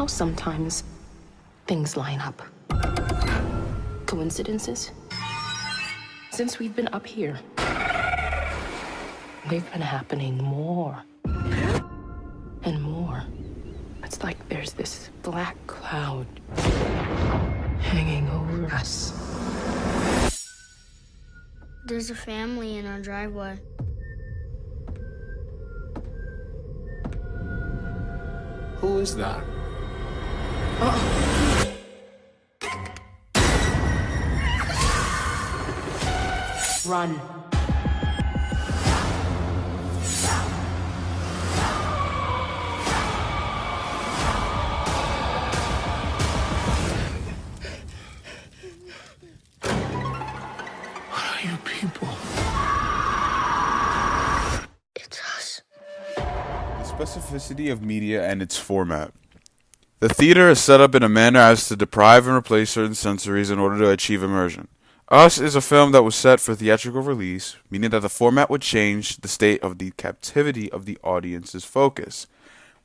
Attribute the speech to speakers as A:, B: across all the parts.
A: how sometimes things line up? Coincidences? Since we've been up here, they've been happening more and more. It's like there's this black cloud hanging over us.
B: There's a family in our driveway.
C: Who is that?
A: Run.
C: What are you people?
B: It's us.
D: The specificity of media and its format. The theater is set up in a manner as to deprive and replace certain sensories in order to achieve immersion. Us is a film that was set for theatrical release, meaning that the format would change the state of the captivity of the audience's focus.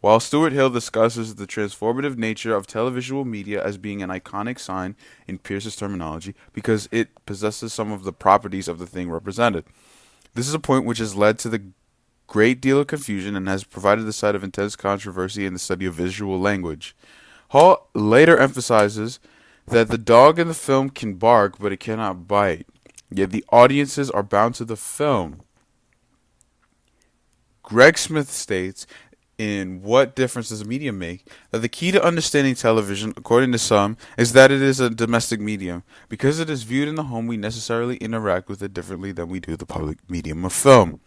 D: While Stuart Hill discusses the transformative nature of televisual media as being an iconic sign in Pierce's terminology because it possesses some of the properties of the thing represented. This is a point which has led to the great deal of confusion and has provided the site of intense controversy in the study of visual language. Hall later emphasizes that the dog in the film can bark, but it cannot bite. Yet the audiences are bound to the film. Greg Smith states in What Difference Does a Medium Make? That the key to understanding television, according to some, is that it is a domestic medium. Because it is viewed in the home, we necessarily interact with it differently than we do the public medium of film.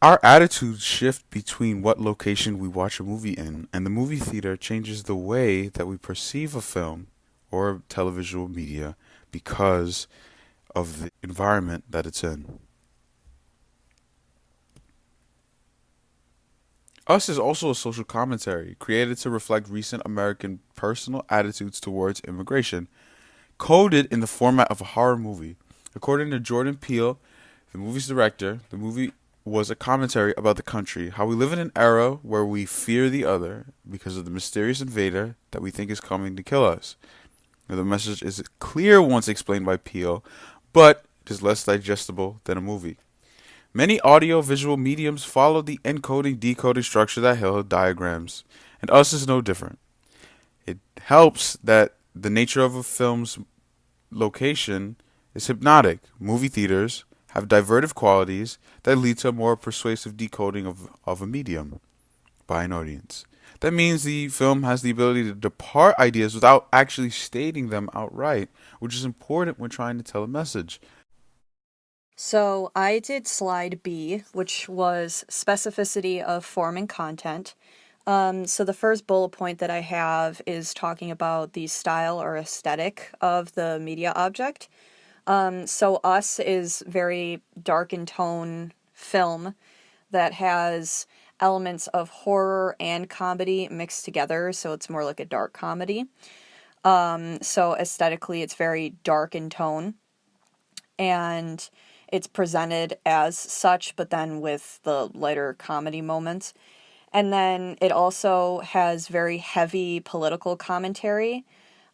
D: Our attitudes shift between what location we watch a movie in, and the movie theater changes the way that we perceive a film or televisual media because of the environment that it's in. Us is also a social commentary created to reflect recent American personal attitudes towards immigration, coded in the format of a horror movie. According to Jordan Peele, the movie's director, the movie was a commentary about the country, how we live in an era where we fear the other because of the mysterious invader that we think is coming to kill us. Now, the message is clear once explained by Peele, but it is less digestible than a movie. Many audio-visual mediums follow the encoding-decoding structure that Hill diagrams, and Us is no different. It helps that the nature of a film's location is hypnotic. Movie theaters have divertive qualities that lead to a more persuasive decoding of a medium by an audience. That means the film has the ability to depart ideas without actually stating them outright, which is important when trying to tell a message.
E: So I did slide B, which was specificity of form and content. So the first bullet point that I have is talking about the style or aesthetic of the media object. So Us is very dark in tone film that has elements of horror and comedy mixed together, so it's more like a dark comedy. So aesthetically, it's very dark in tone, and it's presented as such, but then with the lighter comedy moments. And then it also has very heavy political commentary.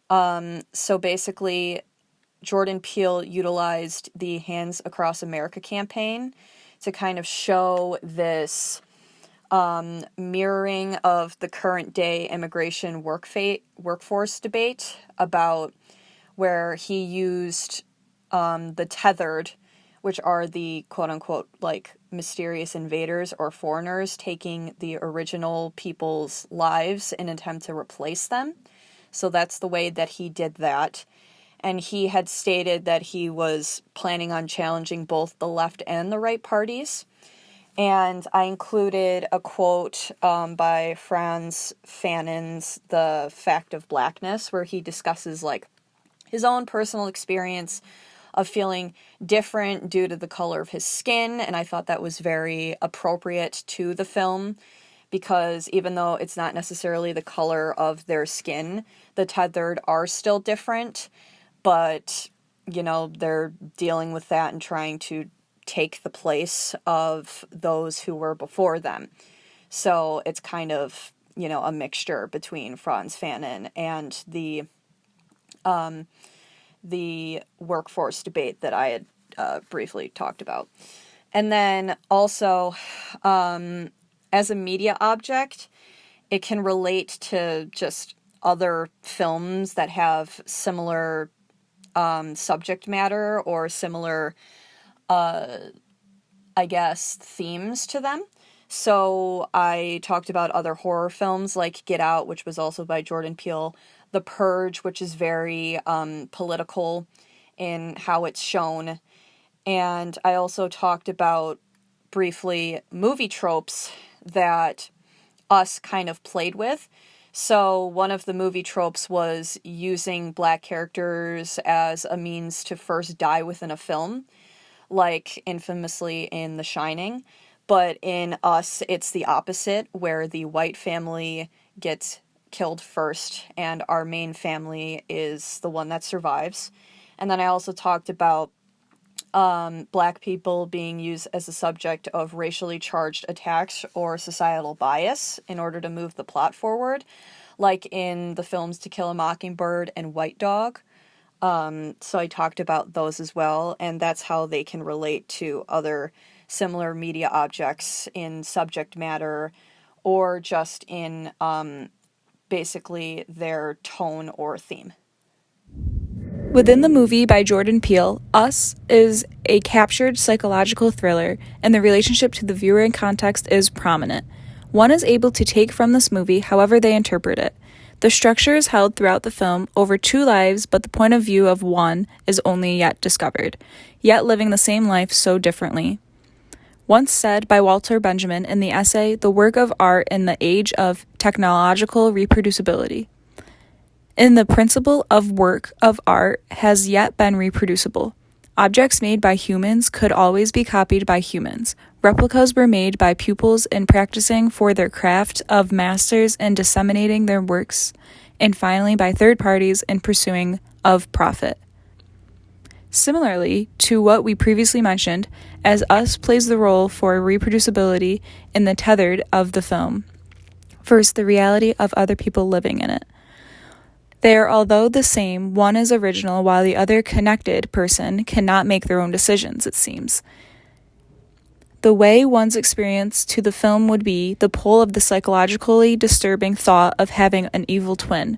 E: So basically, Jordan Peele utilized the Hands Across America campaign to kind of show this mirroring of the current day immigration workforce debate about where he used the tethered, which are the quote-unquote like mysterious invaders or foreigners taking the original people's lives in an attempt to replace them. So that's the way that he did that. And he had stated that he was planning on challenging both the left and the right parties. And I included a quote by Franz Fanon's The Fact of Blackness, where he discusses like his own personal experience of feeling different due to the color of his skin. And I thought that was very appropriate to the film, because even though it's not necessarily the color of their skin, the tethered are still different. But, you know, they're dealing with that and trying to take the place of those who were before them. So it's kind of a mixture between Franz Fanon and the workforce debate that I had briefly talked about. And then also, as a media object, it can relate to just other films that have similar subject matter or similar, themes to them. So I talked about other horror films like Get Out, which was also by Jordan Peele, The Purge, which is very political in how it's shown. And I also talked about briefly movie tropes that Us kind of played with. So one of the movie tropes was using black characters as a means to first die within a film, like infamously in The Shining. But in Us, it's the opposite, where the white family gets killed first, and our main family is the one that survives. And then I also talked about black people being used as a subject of racially charged attacks or societal bias in order to move the plot forward, like in the films To Kill a Mockingbird and White Dog. So I talked about those as well, and that's how they can relate to other similar media objects in subject matter or just in basically their tone or theme.
F: Within the movie by Jordan Peele, Us is a captured psychological thriller, and the relationship to the viewer and context is prominent. One is able to take from this movie however they interpret it. The structure is held throughout the film over two lives, but the point of view of one is only yet discovered, yet living the same life so differently. Once said by Walter Benjamin in the essay, The Work of Art in the Age of Technological Reproducibility. In the principle of work of art has yet been reproducible. Objects made by humans could always be copied by humans. Replicas were made by pupils in practicing for their craft of masters in disseminating their works, and finally by third parties in pursuing of profit. Similarly to what we previously mentioned, as Us plays the role for reproducibility in the tethered of the film, versus the reality of other people living in it. They are, although the same, one is original while the other connected person cannot make their own decisions, it seems. The way one's experience to the film would be the pull of the psychologically disturbing thought of having an evil twin.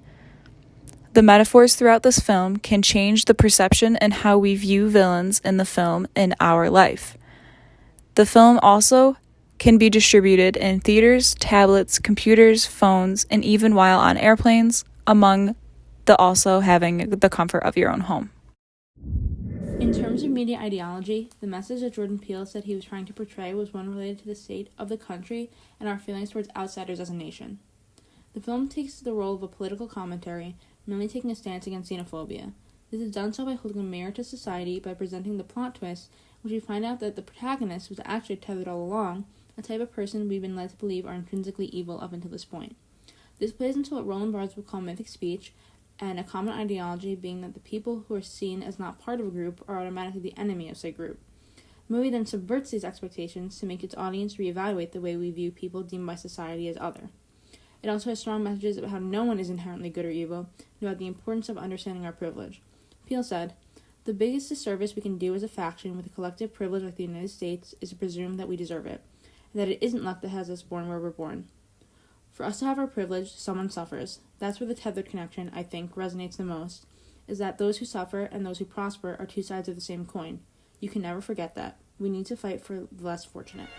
F: The metaphors throughout this film can change the perception and how we view villains in the film in our life. The film also can be distributed in theaters, tablets, computers, phones, and even while on airplanes, among the also having the comfort of your own home.
G: In terms of media ideology, the message that Jordan Peele said he was trying to portray was one related to the state of the country and our feelings towards outsiders as a nation. The film takes the role of a political commentary, mainly taking a stance against xenophobia. This is done so by holding a mirror to society by presenting the plot twist, which we find out that the protagonist was actually tethered all along, a type of person we've been led to believe are intrinsically evil up until this point. This plays into what Roland Barthes would call mythic speech, and a common ideology being that the people who are seen as not part of a group are automatically the enemy of said group. The movie then subverts these expectations to make its audience reevaluate the way we view people deemed by society as other. It also has strong messages about how no one is inherently good or evil, and about the importance of understanding our privilege. Peele said, "The biggest disservice we can do as a faction with a collective privilege like the United States is to presume that we deserve it, and that it isn't luck that has us born where we're born. For us to have our privilege, someone suffers. That's where the tethered connection, I think, resonates the most, is that those who suffer and those who prosper are two sides of the same coin. You can never forget that. We need to fight for the less fortunate."